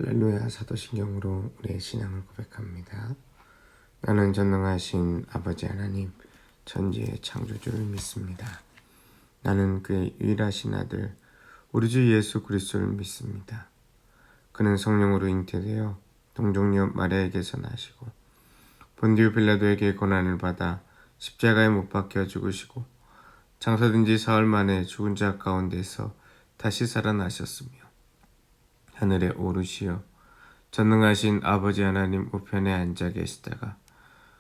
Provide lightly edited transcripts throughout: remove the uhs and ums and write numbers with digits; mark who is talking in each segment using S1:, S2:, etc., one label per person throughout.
S1: 할렐루야. 사도신경으로 우리의 신앙을 고백합니다. 나는 전능하신 아버지 하나님 천지의 창조주를 믿습니다. 나는 그의 유일하신 아들 우리 주 예수 그리스도를 믿습니다. 그는 성령으로 잉태되어 동정녀 마리아에게서 나시고 본디오 빌라도에게 고난을 받아 십자가에 못 박혀 죽으시고 장사된 지 사흘 만에 죽은 자 가운데서 다시 살아나셨으며 하늘에 오르시어 전능하신 아버지 하나님 우편에 앉아 계시다가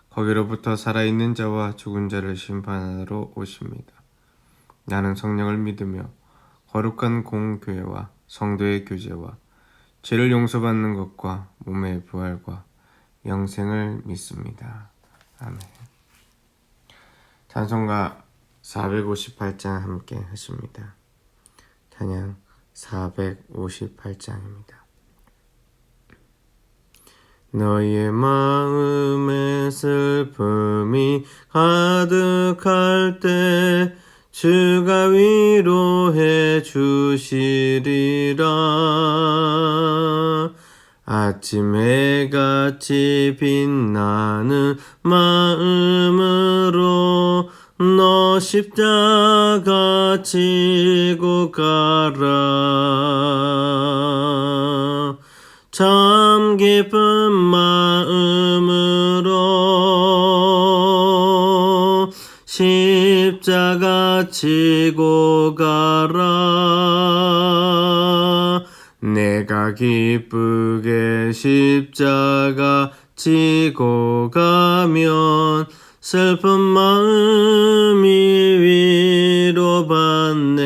S1: 거기로부터 살아있는 자와 죽은 자를 심판하러 오십니다. 나는 성령을 믿으며 거룩한 공교회와 성도의 교제와 죄를 용서받는 것과 몸의 부활과 영생을 믿습니다. 아멘. 찬송가 458장 함께 하십니다. 찬양 458장입니다. 너의 마음에 슬픔이 가득할 때 주가 위로해 주시리라. 아침 해같이 빛나는 마음으로 너 십자가 지고 가라. 참 기쁜 마음으로 십자가 지고 가라. 내가 기쁘게 십자가 지고 가면 슬픈 마음이 위로받네.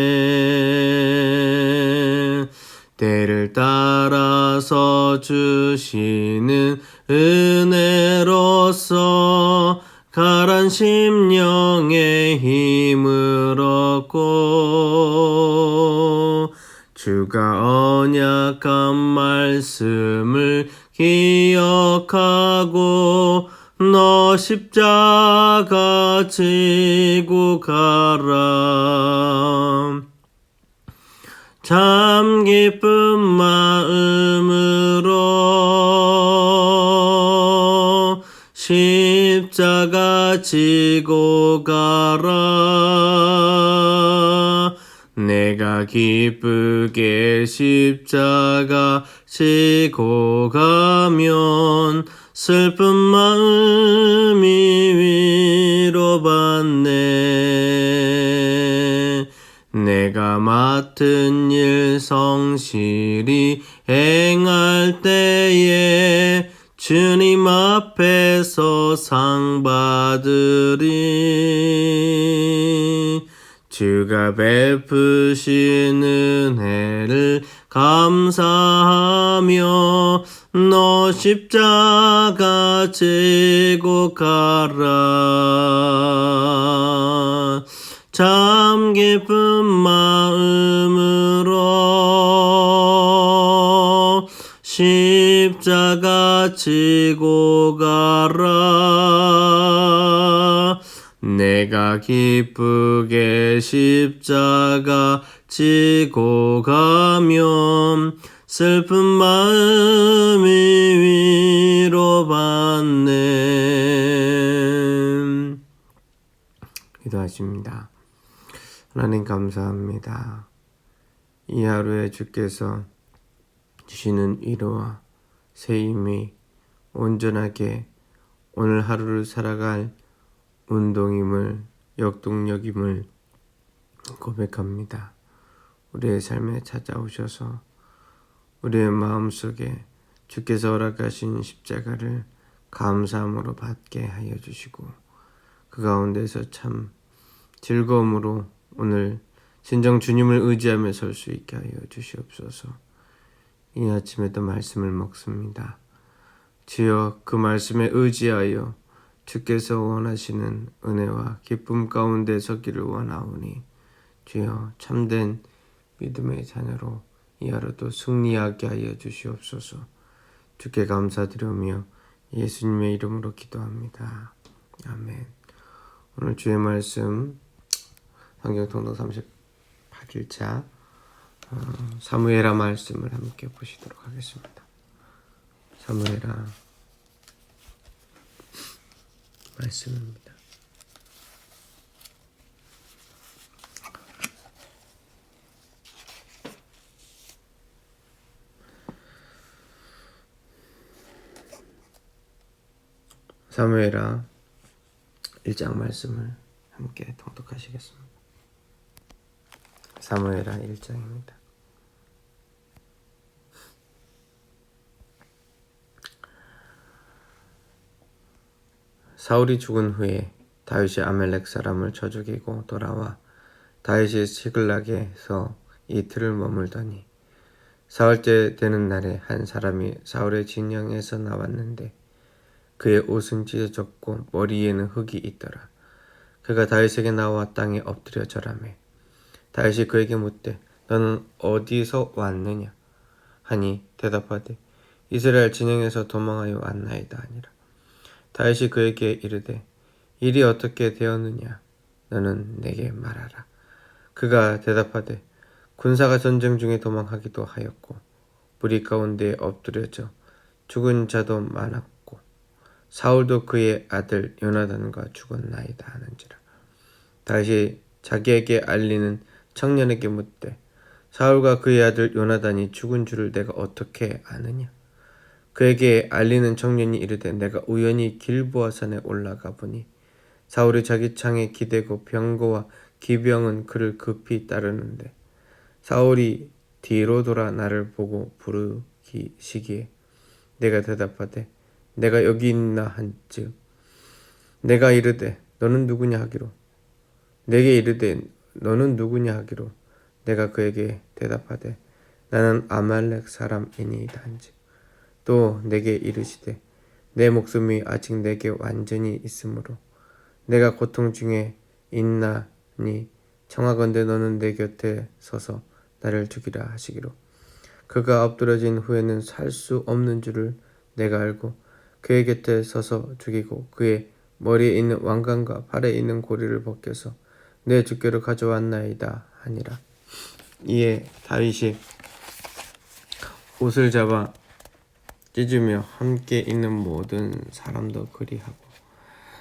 S1: 때를 따라서 주시는 은혜로서 가란 심령의 힘을 얻고 주가 언약한 말씀을 기억하고 너 십자가 지고 가라. 참 기쁜 마음으로 십자가 지고 가라. 내가 기쁘게 십자가 지고 가면 슬픈 마음이 위로받네. 내가 맡은 일 성실히 행할 때에 주님 앞에서 상 받으리. 주가 베푸신 은혜를 감사하며 너 십자가 지고 가라. 참 기쁜 마음으로 십자가 지고 가라. 내가 기쁘게 십자가 지고 가면 슬픈 마음이 위로받네. 기도하십니다. 하나님 감사합니다. 이 하루에 주께서 주시는 위로와 새 힘이 온전하게 오늘 하루를 살아갈 운동임을, 역동력임을 고백합니다. 우리의 삶에 찾아오셔서 우리의 마음속에 주께서 허락하신 십자가를 감사함으로 받게 하여 주시고 그 가운데서 참 즐거움으로 오늘 진정 주님을 의지하며 설 수 있게 하여 주시옵소서. 이 아침에도 말씀을 먹습니다. 주여 그 말씀에 의지하여 주께서 원하시는 은혜와 기쁨 가운데 서기를 원하오니 주여 참된 믿음의 자녀로 이 하루도 승리하게 하여 주시옵소서. 주께 감사드리며 예수님의 이름으로 기도합니다. 아멘. 오늘 주의 말씀 성경통독 38일차 사무엘하 말씀을 함께 보시도록 하겠습니다. 사무엘하 말씀입니다. 사무엘하 1장 말씀을 함께 통독하시겠습니다. 사무엘하 1장입니다. 사울이 죽은 후에 다윗이 아멜렉 사람을 쳐 죽이고 돌아와 다윗이 시글락에서 이틀을 머물더니 사흘째 되는 날에 한 사람이 사울의 진영에서 나왔는데 그의 옷은 찢어졌고 머리에는 흙이 있더라. 그가 다윗에게 나와 땅에 엎드려 절하매 다윗이 그에게 묻되 너는 어디서 왔느냐 하니 대답하되 이스라엘 진영에서 도망하여 왔나이다 하니라. 다윗이 그에게 이르되 일이 어떻게 되었느냐 너는 내게 말하라. 그가 대답하되 군사가 전쟁 중에 도망하기도 하였고 무리 가운데 엎드려져 죽은 자도 많았고 사울도 그의 아들 요나단과 죽었나이다 하는지라. 다윗이 자기에게 알리는 청년에게 묻되 사울과 그의 아들 요나단이 죽은 줄을 내가 어떻게 아느냐. 그에게 알리는 청년이 이르되 내가 우연히 길보아산에 올라가 보니 사울이 자기 창에 기대고 병거와 기병은 그를 급히 따르는데 사울이 뒤로 돌아 나를 보고 부르시기에 내가 대답하되 내가 여기 있나 한즉 내가 이르되 너는 누구냐 하기로 내게 이르되 너는 누구냐 하기로 내가 그에게 대답하되 나는 아말렉 사람이니이다 한즉 또 내게 이르시되 내 목숨이 아직 내게 완전히 있으므로 내가 고통 중에 있나니 청하건대 너는 내 곁에 서서 나를 죽이라 하시기로 그가 엎드러진 후에는 살 수 없는 줄을 내가 알고 그의 곁에 서서 죽이고 그의 머리에 있는 왕관과 팔에 있는 고리를 벗겨서 내 주께로 가져왔나이다 하니라. 이에 다윗이 옷을 잡아 찢으며 함께 있는 모든 사람도 그리하고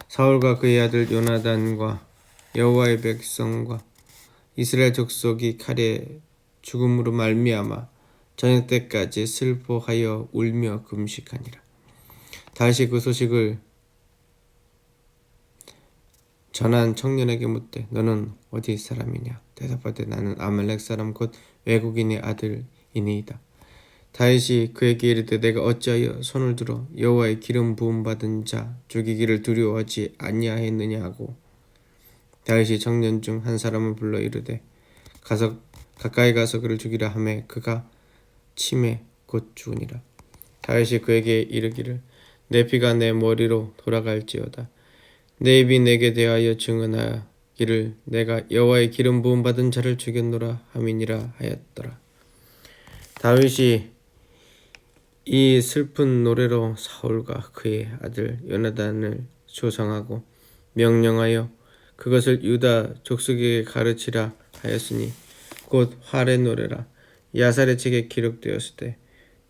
S1: 사울과 그의 아들 요나단과 여호와의 백성과 이스라엘 족속이 칼에 죽음으로 말미암아 저녁 때까지 슬퍼하여 울며 금식하니라. 다윗이 그 소식을 전한 청년에게 묻되 너는 어디 사람이냐. 대답하되 나는 아말렉 사람 곧 외국인의 아들이니이다. 다윗이 그에게 이르되 내가 어찌하여 손을 들어 여호와의 기름 부음 받은 자 죽이기를 두려워하지 아니하였느냐 하고 다윗이 청년 중 한 사람을 불러 이르되 가까이 가서 그를 죽이라 하매 그가 침에 곧 죽으니라. 다윗이 그에게 이르기를 내 피가 내 머리로 돌아갈지어다. 내 입이 내게 대하여 증언하기를 내가 여호와의 기름 부음 받은 자를 죽였노라 함이니라 하였더라. 다윗이 이 슬픈 노래로 사울과 그의 아들 요나단을 조상하고 명령하여 그것을 유다 족속에게 가르치라 하였으니 곧 활의 노래라. 야살의 책에 기록되었을 때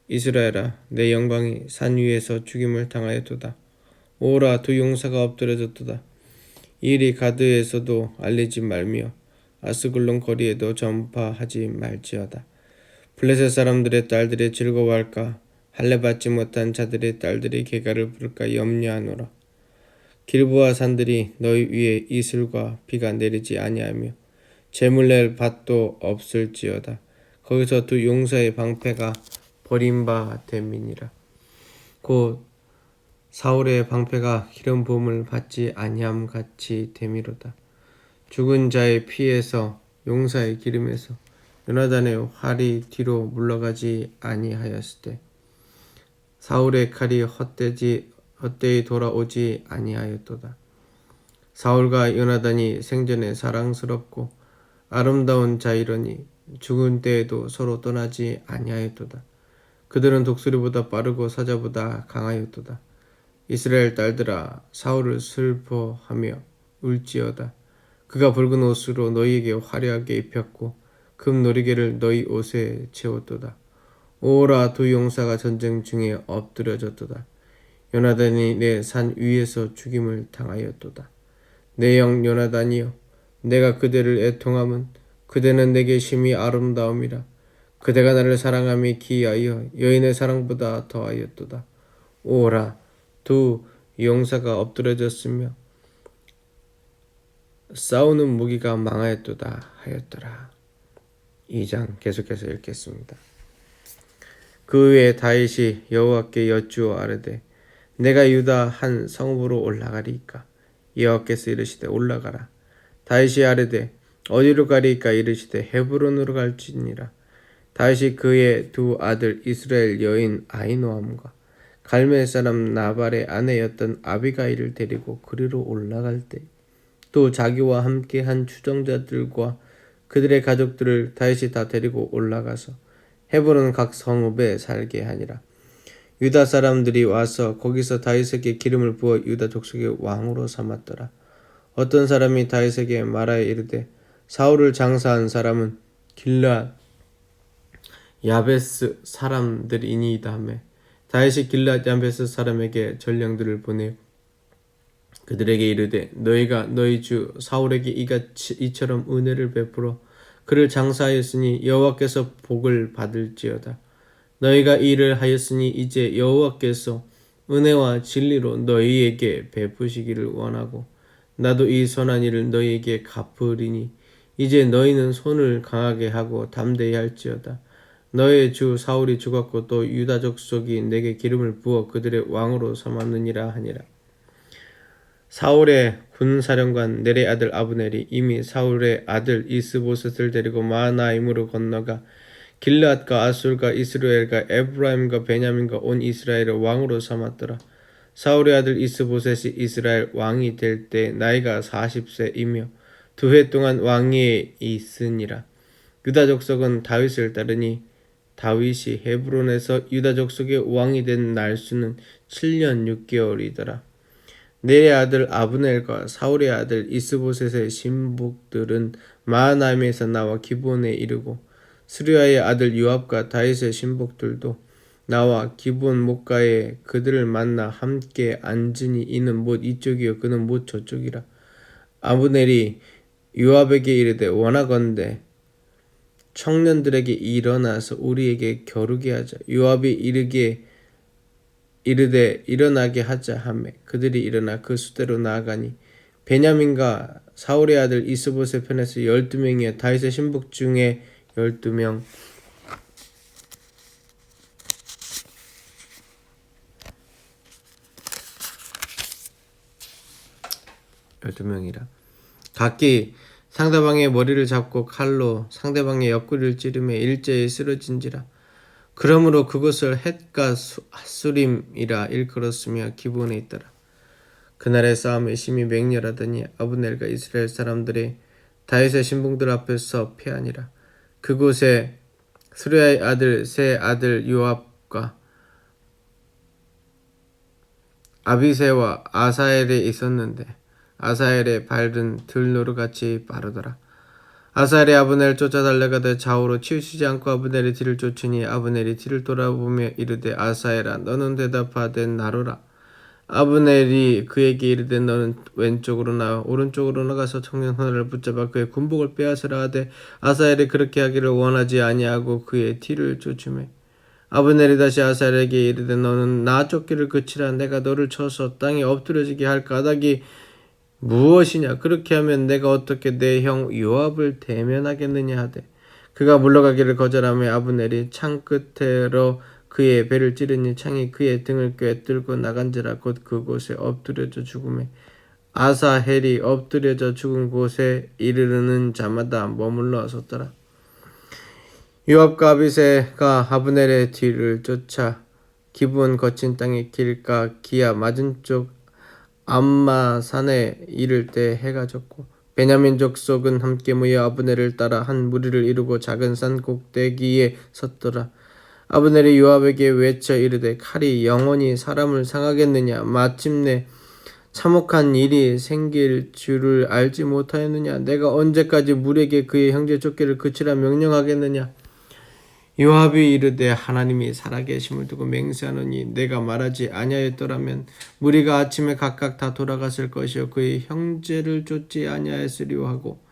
S1: 이스라엘아 내 영광이 산 위에서 죽임을 당하였도다. 오라 두 용사가 엎드려졌도다. 이 일이 가드에서도 알리지 말며 아스글론 거리에도 전파하지 말지어다. 블레셋 사람들의 딸들이 즐거워할까 할례 받지 못한 자들의 딸들이 계가를 부를까 염려하노라. 길보아 산들이 너희 위에 이슬과 비가 내리지 아니하며 재물 낼 밭도 없을지어다. 거기서 두 용사의 방패가 버림받됨이니라. 곧 사울의 방패가 기름 부음을 받지 아니함 같이 됨이로다. 죽은 자의 피에서 용사의 기름에서 요나단의 활이 뒤로 물러가지 아니하였을 때 사울의 칼이 헛되이 돌아오지 아니하였도다. 사울과 요나단이 생전에 사랑스럽고 아름다운 자이러니 죽은 때에도 서로 떠나지 아니하였도다. 그들은 독수리보다 빠르고 사자보다 강하였도다. 이스라엘 딸들아 사울을 슬퍼하며 울지어다. 그가 붉은 옷으로 너희에게 화려하게 입혔고 금 놀이개를 너희 옷에 채웠도다. 오라 두 용사가 전쟁 중에 엎드려졌도다. 요나단이 내 산 위에서 죽임을 당하였도다. 내 영 요나단이여, 내가 그대를 애통함은 그대는 내게 심히 아름다움이라. 그대가 나를 사랑함이 기하여 여인의 사랑보다 더하였도다. 오라 두 용사가 엎드려졌으며 싸우는 무기가 망하였도다 하였더라. 2장 계속해서 읽겠습니다. 그 후에 다윗이 여호와께 여쭈어 아뢰되 내가 유다 한 성읍으로 올라가리이까? 여호와께서 이르시되 올라가라. 다윗이 아뢰되 어디로 가리이까? 이르시되 헤브론으로 갈지니라. 다윗이 그의 두 아들 이스라엘 여인 아히노함과 갈멜 사람 나발의 아내였던 아비가일을 데리고 그리로 올라갈 때 또 자기와 함께 한 추종자들과 그들의 가족들을 다윗이 다 데리고 올라가서 헤브론 각 성읍에 살게 하니라. 유다 사람들이 와서 거기서 다윗에게 기름을 부어 유다 족속의 왕으로 삼았더라. 어떤 사람이 다윗에게 말하여 이르되 사울을 장사한 사람은 길르앗 야베스 사람들이니이다 하매 다윗이 길르앗 야베스 사람에게 전령들을 보내어 그들에게 이르되 너희가 너희 주 사울에게 이처럼 은혜를 베풀어 그를 장사하였으니 여호와께서 복을 받을지어다. 너희가 이 일을 하였으니 이제 여호와께서 은혜와 진리로 너희에게 베푸시기를 원하고 나도 이 선한 일을 너희에게 갚으리니 이제 너희는 손을 강하게 하고 담대히 할지어다. 너의 주 사울이 죽었고 또 유다 족속이 내게 기름을 부어 그들의 왕으로 삼았느니라 하니라. 사울의 군사령관 넬의 아들 아브넬이 이미 사울의 아들 이스보셋을 데리고 마하나임으로 건너가 길르앗과 아술과 이스라엘과 에브라임과 베냐민과 온 이스라엘을 왕으로 삼았더라. 사울의 아들 이스보셋이 이스라엘 왕이 될 때 나이가 40세이며 2해 동안 왕위에 있으니라. 유다 족속은 다윗을 따르니 다윗이 헤브론에서 유다 족속의 왕이 된 날수는 7년 6개월이더라. 넬의 아들 아브넬과 사울의 아들 이스보셋의 신복들은 마하나임에서 나와 기브온에 이르고 스루야의 아들 요압과 다윗의 신복들도 나와 기브온 목가에 그들을 만나 함께 앉으니 이는 못 이쪽이요 그는 못 저쪽이라. 아브넬이 요압에게 이르되 원하건대 청년들에게 일어나서 우리에게 겨루게 하자. 요압이 이르되 일어나게 하자 하매 그들이 일어나 그 수대로 나아가니 베냐민과 사울의 아들 이스보셋 편에서 12명이여 다윗의 신복 중에 12명 12명이라 각기 상대방의 머리를 잡고 칼로 상대방의 옆구리를 찌르며 일제히 쓰러진지라. 그러므로 그것을 헷가 핫수림이라 일컬었으며 기브온에 있더라. 그날의 싸움에 심히 맹렬하더니 아브넬과 이스라엘 사람들이 다윗의 신봉들 앞에서 패하니라. 그곳에 스루야의 아들 세 아들 요압과 아비새와 아사엘이 있었는데 아사엘의 발은 들노루같이 빠르더라. 아사엘이 아브넬을 쫓아 달려가되 좌우로 치우치지 않고 아브넬이 뒤를 쫓으니 아브넬이 뒤를 돌아보며 이르되 아사엘아 너는 대답하되 나로라. 아브넬이 그에게 이르되 너는 왼쪽으로 나와 오른쪽으로 나가서 청년 하나를 붙잡아 그의 군복을 빼앗으라 하되 아사엘이 그렇게 하기를 원하지 아니하고 그의 뒤를 쫓으매 아브넬이 다시 아사엘에게 이르되 너는 나 쫓기를 그치라. 내가 너를 쳐서 땅에 엎드려지게 할 까닭이 무엇이냐? 그렇게 하면 내가 어떻게 내 형 요압을 대면하겠느냐 하되 그가 물러가기를 거절하며 아브넬이 창 끝으로 그의 배를 찌르니 창이 그의 등을 꿰뚫고 나간지라. 곧 그곳에 엎드려져 죽음에 아사헬이 엎드려져 죽은 곳에 이르르는 자마다 머물러 섰더라. 요압과 아비새가 아브넬의 뒤를 쫓아 기브온 거친 땅의 길가 기아 맞은쪽 암마 산에 이를 때 해가 졌고 베냐민 족속은 함께 모여 아브넬을 따라 한 무리를 이루고 작은 산 꼭대기에 섰더라. 아브넬이 요압에게 외쳐 이르되 칼이 영원히 사람을 상하겠느냐? 마침내 참혹한 일이 생길 줄을 알지 못하였느냐? 내가 언제까지 물에게 그의 형제 쫓기를 그치라 명령하겠느냐? 요압이 이르되 하나님이 살아계심을 두고 맹세하노니 내가 말하지 아니하였더라면 무리가 아침에 각각 다 돌아갔을 것이요 그의 형제를 쫓지 아니하였으리오 하고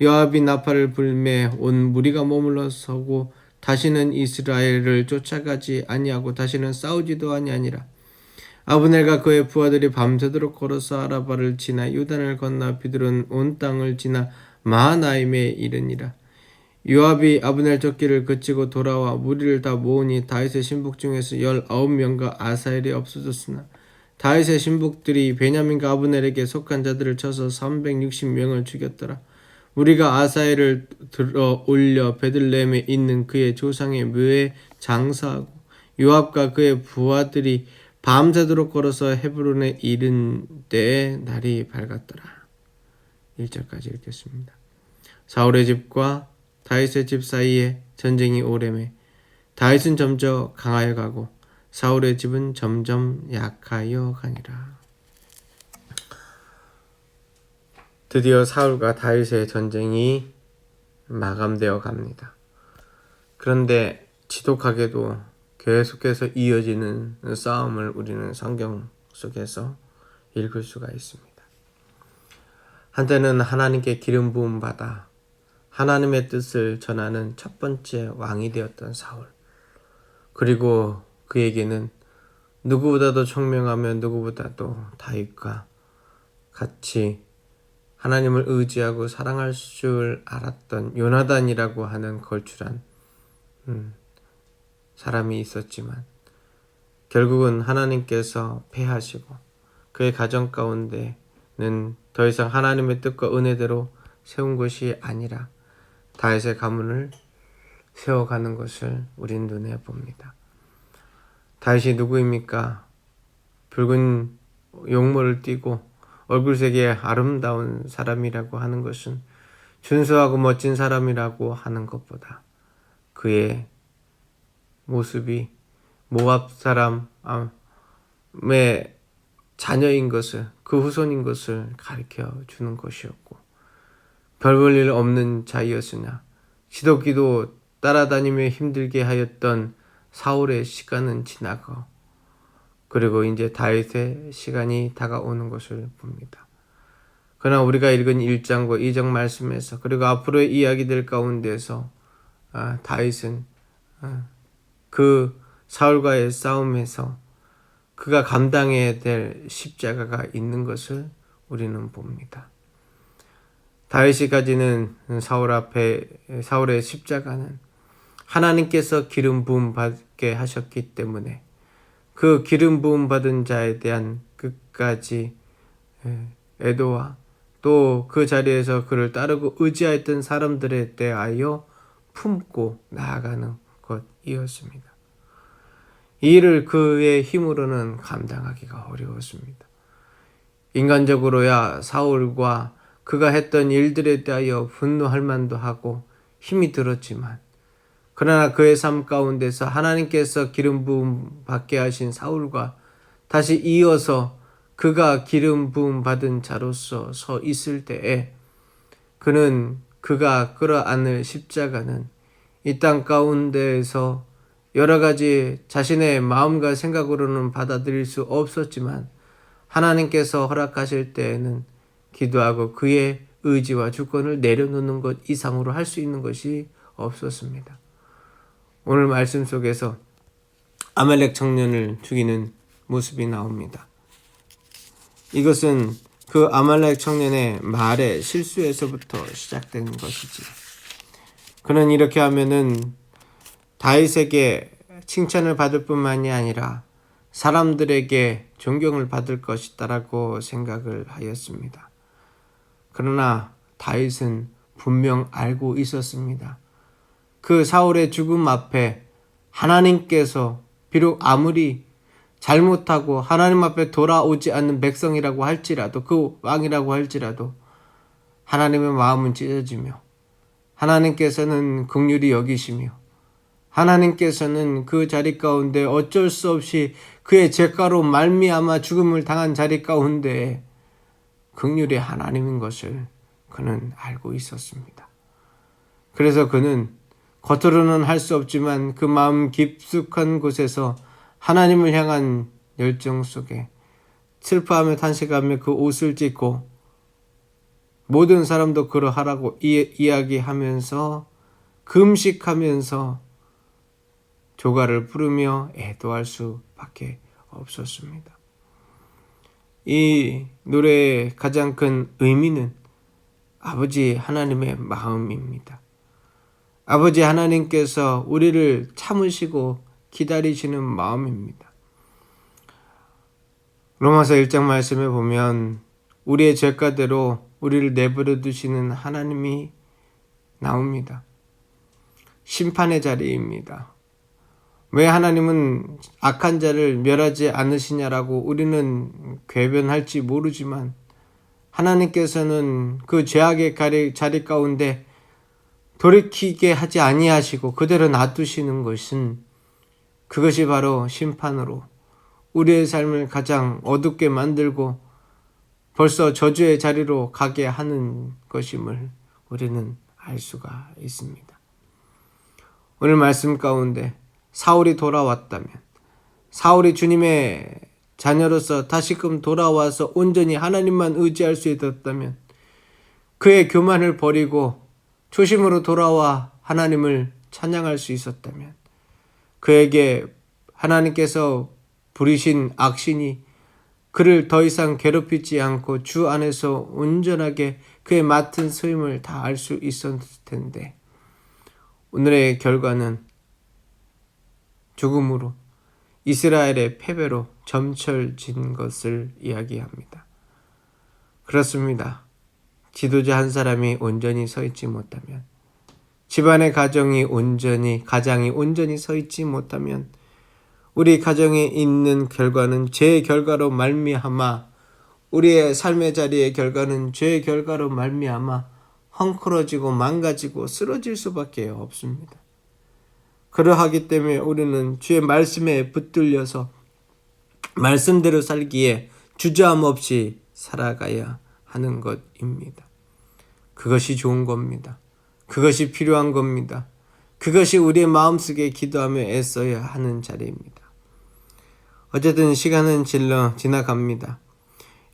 S1: 요압이 나팔을 불매 온 무리가 머물러 서고 다시는 이스라엘을 쫓아가지 아니하고 다시는 싸우지도 아니하니라. 아브넬과 그의 부하들이 밤새도록 걸어서 아라바를 지나 요단을 건너 비두른 온 땅을 지나 마하나임에 이르니라. 요압이 아브넬 쫓기를 그치고 돌아와 무리를 다 모으니 다윗의 신복 중에서 19명과 아사엘이 없어졌으나 다윗의 신복들이 베냐민과 아브넬에게 속한 자들을 쳐서 360명을 죽였더라. 우리가 아사엘을 들어 올려 베들레헴에 있는 그의 조상의 묘에 장사하고 요압과 그의 부하들이 밤새도록 걸어서 헤브론에 이른 때에 날이 밝았더라. 1절까지 읽겠습니다. 사울의 집과 다윗의 집 사이에 전쟁이 오래매 다윗은 점점 강하여 가고 사울의 집은 점점 약하여 가니라. 드디어 사울과 다윗의 전쟁이 마감되어 갑니다. 그런데 지독하게도 계속해서 이어지는 싸움을 우리는 성경 속에서 읽을 수가 있습니다. 한때는 하나님께 기름 부음 받아 하나님의 뜻을 전하는 첫 번째 왕이 되었던 사울. 그리고 그에게는 누구보다도 총명하며 누구보다도 다윗과 같이 하나님을 의지하고 사랑할 줄 알았던 요나단이라고 하는 걸출한 사람이 있었지만 결국은 하나님께서 패하시고 그의 가정 가운데는 더 이상 하나님의 뜻과 은혜대로 세운 것이 아니라 다윗의 가문을 세워가는 것을 우린 눈에 봅니다. 다윗이 누구입니까? 붉은 용모를 띠고 얼굴색이 아름다운 사람이라고 하는 것은 준수하고 멋진 사람이라고 하는 것보다 그의 모습이 모압 사람의 자녀인 것을, 그 후손인 것을 가르쳐 주는 것이었고 별 볼 일 없는 자이었으나 지독기도 따라다니며 힘들게 하였던 사울의 시간은 지나고 그리고 이제 다윗의 시간이 다가오는 것을 봅니다. 그러나 우리가 읽은 1장과 2장 말씀에서 그리고 앞으로의 이야기들 가운데서 다윗은 그 사울과의 싸움에서 그가 감당해야 될 십자가가 있는 것을 우리는 봅니다. 다윗이 가지는 사울의 십자가는 하나님께서 기름 부음 받게 하셨기 때문에 그 기름 부음 받은 자에 대한 끝까지 애도와 또 그 자리에서 그를 따르고 의지하였던 사람들에 대하여 품고 나아가는 것이었습니다. 이 일을 그의 힘으로는 감당하기가 어려웠습니다. 인간적으로야 사울과 그가 했던 일들에 대하여 분노할 만도 하고 힘이 들었지만 그러나 그의 삶 가운데서 하나님께서 기름 부음 받게 하신 사울과 다시 이어서 그가 기름 부음 받은 자로서 서 있을 때에 그가 끌어안을 십자가는 이 땅 가운데에서 여러 가지 자신의 마음과 생각으로는 받아들일 수 없었지만 하나님께서 허락하실 때에는 기도하고 그의 의지와 주권을 내려놓는 것 이상으로 할 수 있는 것이 없었습니다. 오늘 말씀 속에서 아말렉 청년을 죽이는 모습이 나옵니다. 이것은 그 아말렉 청년의 말의 실수에서부터 시작된 것이지. 그는 이렇게 하면은 다윗에게 칭찬을 받을 뿐만이 아니라 사람들에게 존경을 받을 것이다라고 생각을 하였습니다. 그러나 다윗은 분명 알고 있었습니다. 그 사울의 죽음 앞에 하나님께서 비록 아무리 잘못하고 하나님 앞에 돌아오지 않는 백성이라고 할지라도 그 왕이라고 할지라도 하나님의 마음은 찢어지며 하나님께서는 긍휼히 여기시며 하나님께서는 그 자리 가운데 어쩔 수 없이 그의 죄가로 말미암아 죽음을 당한 자리 가운데 긍휼의 하나님인 것을 그는 알고 있었습니다. 그래서 그는 겉으로는 할 수 없지만 그 마음 깊숙한 곳에서 하나님을 향한 열정 속에 슬퍼하며 탄식하며 그 옷을 찢고 모든 사람도 그러하라고 이야기하면서 금식하면서 조가를 부르며 애도할 수밖에 없었습니다. 이 노래의 가장 큰 의미는 아버지 하나님의 마음입니다. 아버지 하나님께서 우리를 참으시고 기다리시는 마음입니다. 로마서 1장 말씀에 보면 우리의 죄가대로 우리를 내버려 두시는 하나님이 나옵니다. 심판의 자리입니다. 왜 하나님은 악한 자를 멸하지 않으시냐라고 우리는 궤변할지 모르지만 하나님께서는 그 죄악의 자리 가운데 돌이키게 하지 아니하시고 그대로 놔두시는 것은 그것이 바로 심판으로 우리의 삶을 가장 어둡게 만들고 벌써 저주의 자리로 가게 하는 것임을 우리는 알 수가 있습니다. 오늘 말씀 가운데 사울이 돌아왔다면, 사울이 주님의 자녀로서 다시금 돌아와서 온전히 하나님만 의지할 수 있었다면, 그의 교만을 버리고 초심으로 돌아와 하나님을 찬양할 수 있었다면, 그에게 하나님께서 부리신 악신이 그를 더 이상 괴롭히지 않고 주 안에서 온전하게 그의 맡은 소임을 다 알 수 있었을 텐데, 오늘의 결과는 죽음으로 이스라엘의 패배로 점철진 것을 이야기합니다. 그렇습니다. 지도자 한 사람이 온전히 서 있지 못하면, 집안의 가장이 온전히 서 있지 못하면 우리 가정에 있는 결과는 죄의 결과로 말미암아, 우리의 삶의 자리의 결과는 죄의 결과로 말미암아 헝클어지고 망가지고 쓰러질 수밖에 없습니다. 그러하기 때문에 우리는 주의 말씀에 붙들려서 말씀대로 살기에 주저함 없이 살아가야 하는 것입니다. 그것이 좋은 겁니다. 그것이 필요한 겁니다. 그것이 우리의 마음속에 기도하며 애써야 하는 자리입니다. 어쨌든 시간은 지나갑니다.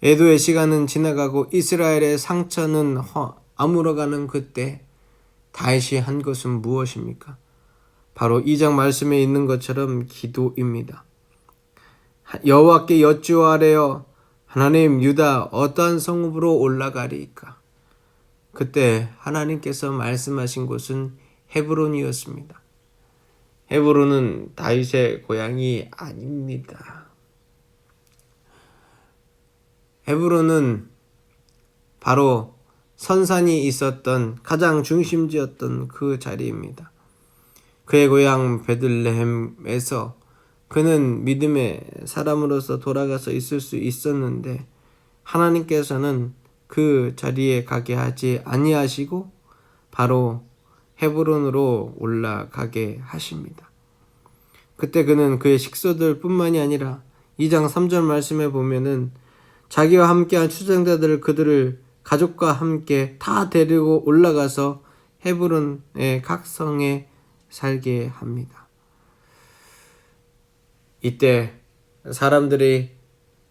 S1: 애도의 시간은 지나가고 이스라엘의 상처는 아물어가는 그때 다윗이 한 것은 무엇입니까? 바로 2장 말씀에 있는 것처럼 기도입니다. 여호와께 여쭈어하래요. 하나님, 유다 어떠한 성읍으로 올라가리이까? 그때 하나님께서 말씀하신 곳은 헤브론이었습니다. 헤브론은 다윗의 고향이 아닙니다. 헤브론은 바로 선산이 있었던 가장 중심지였던 그 자리입니다. 그의 고향 베들레헴에서 그는 믿음의 사람으로서 돌아가서 있을 수 있었는데, 하나님께서는 그 자리에 가게 하지 아니하시고 바로 헤브론으로 올라가게 하십니다. 그때 그는 그의 식소들 뿐만이 아니라 2장 3절 말씀에 보면은 자기와 함께한 추종자들을 그들을 가족과 함께 다 데리고 올라가서 헤브론의 각 성에 살게 합니다. 이때 사람들이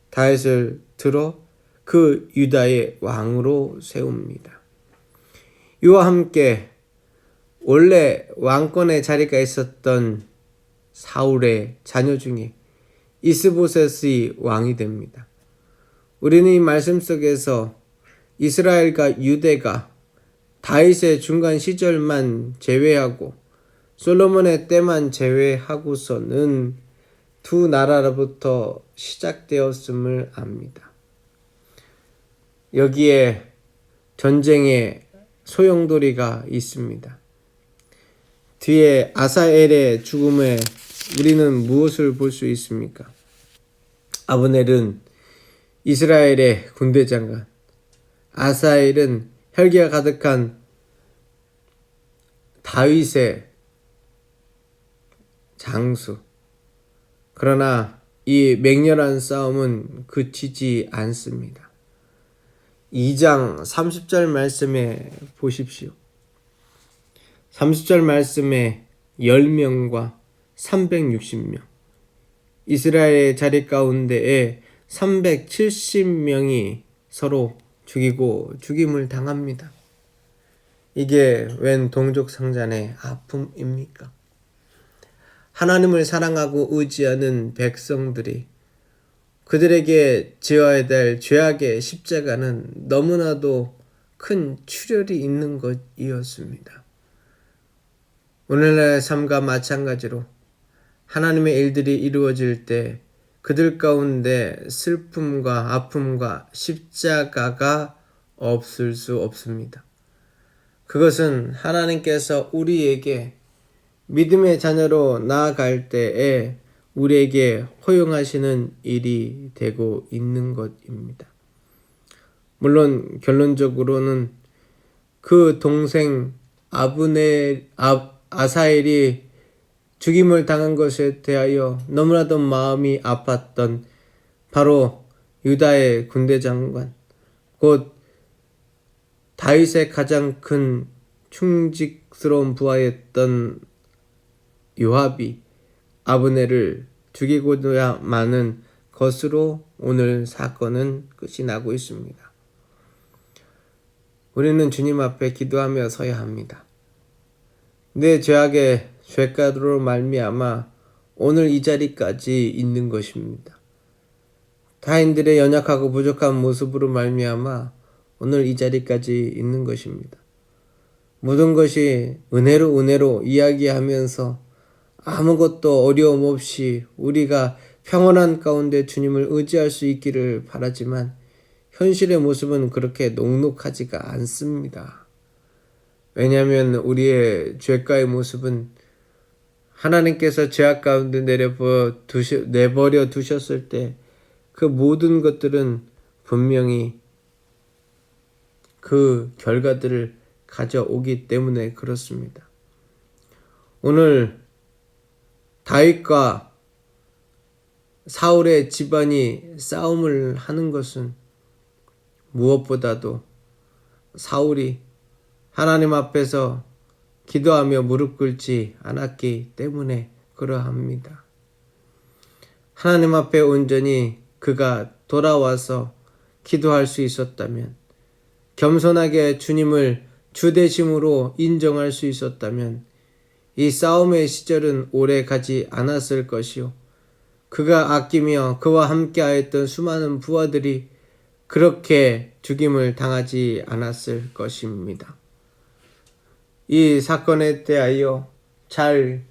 S1: 다윗을 들어 그 유다의 왕으로 세웁니다. 이와 함께 원래 왕권의 자리가 있었던 사울의 자녀 중에 이스보셋이 왕이 됩니다. 우리는 이 말씀 속에서 이스라엘과 유대가 다윗의 중간 시절만 제외하고 솔로몬의 때만 제외하고서는 두 나라로부터 시작되었음을 압니다. 여기에 전쟁의 소용돌이가 있습니다. 뒤에 아사엘의 죽음에 우리는 무엇을 볼 수 있습니까? 아브넬은 이스라엘의 군대 장관, 아사엘은 혈기가 가득한 다윗의 장수. 그러나 이 맹렬한 싸움은 그치지 않습니다. 2장 30절 말씀에 보십시오. 30절 말씀에 10명과 360명, 이스라엘의 자리 가운데에 370명이 서로 죽이고 죽임을 당합니다. 이게 웬 동족상잔의 아픔입니까? 하나님을 사랑하고 의지하는 백성들이 그들에게 지어야 될 죄악의 십자가는 너무나도 큰 출혈이 있는 것이었습니다. 오늘날의 삶과 마찬가지로 하나님의 일들이 이루어질 때 그들 가운데 슬픔과 아픔과 십자가가 없을 수 없습니다. 그것은 하나님께서 우리에게 믿음의 자녀로 나아갈 때에 우리에게 허용하시는 일이 되고 있는 것입니다. 물론 결론적으로는 그 동생 아사엘이 죽임을 당한 것에 대하여 너무나도 마음이 아팠던 바로 유다의 군대 장관, 곧 다윗의 가장 큰 충직스러운 부하였던 요압이 아브넬을 죽이고야 마는 것으로 오늘 사건은 끝이 나고 있습니다. 우리는 주님 앞에 기도하며 서야 합니다. 내 죄악의 죄가로 말미암아 오늘 이 자리까지 있는 것입니다. 타인들의 연약하고 부족한 모습으로 말미암아 오늘 이 자리까지 있는 것입니다. 모든 것이 은혜로 이야기하면서 아무것도 어려움 없이 우리가 평온한 가운데 주님을 의지할 수 있기를 바라지만 현실의 모습은 그렇게 녹록하지가 않습니다. 왜냐하면 우리의 죄가의 모습은 하나님께서 죄악 가운데 내버려 두셨을 때 그 모든 것들은 분명히 그 결과들을 가져오기 때문에 그렇습니다. 오늘 다윗과 사울의 집안이 싸움을 하는 것은 무엇보다도 사울이 하나님 앞에서 기도하며 무릎 꿇지 않았기 때문에 그러합니다. 하나님 앞에 온전히 그가 돌아와서 기도할 수 있었다면, 겸손하게 주님을 주대심으로 인정할 수 있었다면 이 싸움의 시절은 오래 가지 않았을 것이요, 그가 아끼며 그와 함께하였던 수많은 부하들이 그렇게 죽임을 당하지 않았을 것입니다. 이 사건에 대하여 잘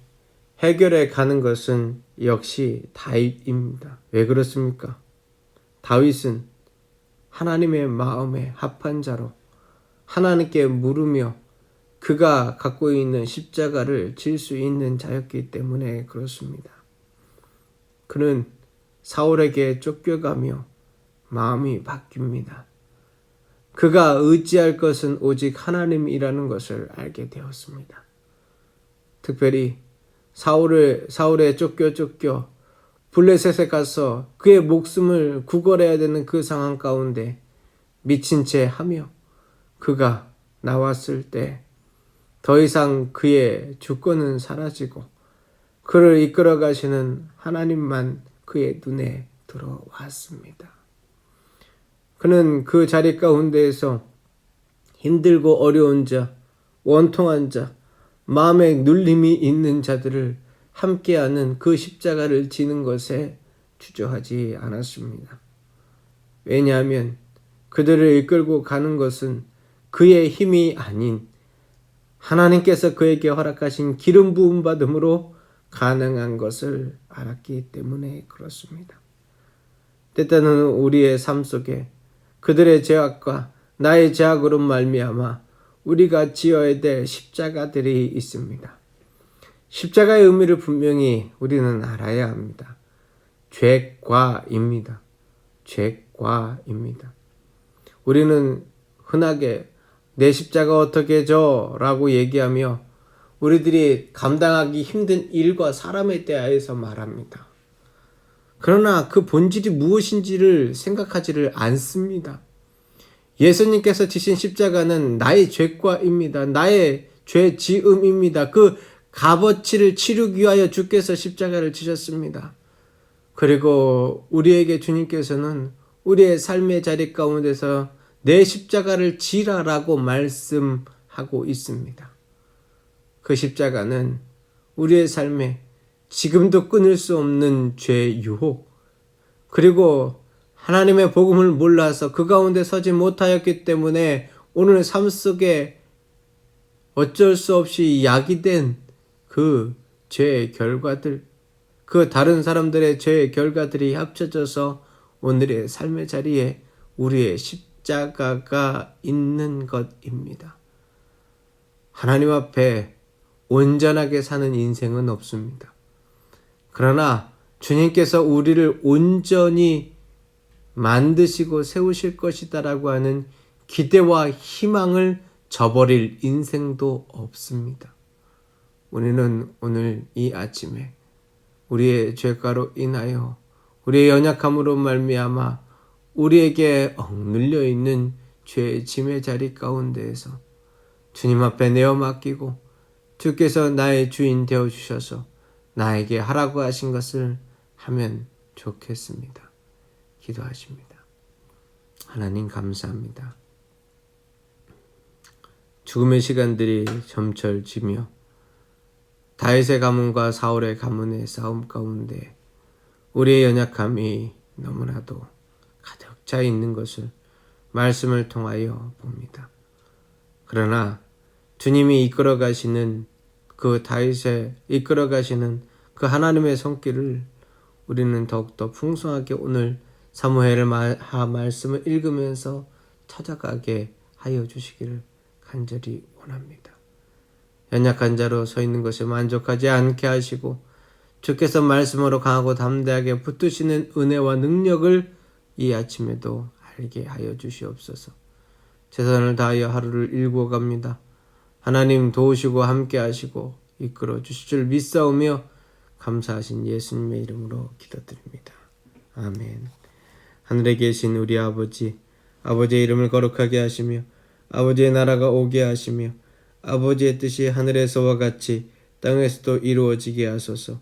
S1: 해결해 가는 것은 역시 다윗입니다. 왜 그렇습니까? 다윗은 하나님의 마음에 합한 자로 하나님께 물으며 그가 갖고 있는 십자가를 질 수 있는 자였기 때문에 그렇습니다. 그는 사울에게 쫓겨가며 마음이 바뀝니다. 그가 의지할 것은 오직 하나님이라는 것을 알게 되었습니다. 특별히 사울에 쫓겨 블레셋에 가서 그의 목숨을 구걸해야 되는 그 상황 가운데 미친 채 하며 그가 나왔을 때 더 이상 그의 주권은 사라지고 그를 이끌어 가시는 하나님만 그의 눈에 들어왔습니다. 그는 그 자리 가운데에서 힘들고 어려운 자, 원통한 자, 마음에 눌림이 있는 자들을 함께하는 그 십자가를 지는 것에 주저하지 않았습니다. 왜냐하면 그들을 이끌고 가는 것은 그의 힘이 아닌 하나님께서 그에게 허락하신 기름 부음 받음으로 가능한 것을 알았기 때문에 그렇습니다. 때때는 우리의 삶 속에 그들의 죄악과 나의 죄악으로 말미암아 우리가 지어야 될 십자가들이 있습니다. 십자가의 의미를 분명히 우리는 알아야 합니다. 죄과입니다. 죄과입니다. 우리는 흔하게 내 십자가 어떻게 져? 라고 얘기하며 우리들이 감당하기 힘든 일과 사람에 대하여서 말합니다. 그러나 그 본질이 무엇인지를 생각하지를 않습니다. 예수님께서 지신 십자가는 나의 죄과입니다. 나의 죄 지음입니다. 그 값어치를 치르기 위하여 주께서 십자가를 지셨습니다. 그리고 우리에게 주님께서는 우리의 삶의 자리 가운데서 내 십자가를 지라라고 말씀하고 있습니다. 그 십자가는 우리의 삶에 지금도 끊을 수 없는 죄의 유혹, 그리고 하나님의 복음을 몰라서 그 가운데 서지 못하였기 때문에 오늘 삶 속에 어쩔 수 없이 야기된 그 죄의 결과들, 그 다른 사람들의 죄의 결과들이 합쳐져서 오늘의 삶의 자리에 우리의 십자가가 있는 것입니다. 하나님 앞에 온전하게 사는 인생은 없습니다. 그러나 주님께서 우리를 온전히 만드시고 세우실 것이다라고 하는 기대와 희망을 저버릴 인생도 없습니다. 우리는 오늘 이 아침에 우리의 죄가로 인하여 우리의 연약함으로 말미암아 우리에게 억눌려 있는 죄의 짐의 자리 가운데에서 주님 앞에 내어 맡기고 주께서 나의 주인 되어 주셔서 나에게 하라고 하신 것을 하면 좋겠습니다. 기도하십니다. 하나님 감사합니다. 죽음의 시간들이 점철지며 다윗의 가문과 사울의 가문의 싸움 가운데 우리의 연약함이 너무나도 가득 차 있는 것을 말씀을 통하여 봅니다. 그러나 주님이 이끌어 가시는 그 다윗의 이끌어 가시는 그 하나님의 손길을 우리는 더욱더 풍성하게 오늘 사무엘 말씀을 읽으면서 찾아가게 하여 주시기를 간절히 원합니다. 연약한 자로 서 있는 것에 만족하지 않게 하시고 주께서 말씀으로 강하고 담대하게 붙드시는 은혜와 능력을 이 아침에도 알게 하여 주시옵소서. 최선을 다하여 하루를 일구어 갑니다. 하나님 도우시고 함께 하시고 이끌어 주실 줄 믿사오며 감사하신 예수님의 이름으로 기도드립니다. 아멘. 하늘에 계신 우리 아버지, 아버지의 이름을 거룩하게 하시며 아버지의 나라가 오게 하시며 아버지의 뜻이 하늘에서와 같이 땅에서도 이루어지게 하소서.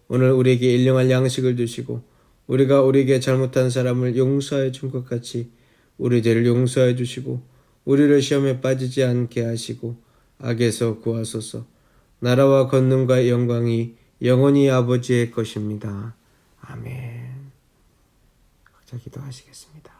S1: 오늘 우리에게 일용할 양식을 주시고 우리가 우리에게 잘못한 사람을 용서해 준 것 같이 우리 죄를 용서해 주시고 우리를 시험에 빠지지 않게 하시고 악에서 구하소서. 나라와 권능과 영광이 영원히 아버지의 것입니다. 아멘. 각자 기도하시겠습니다.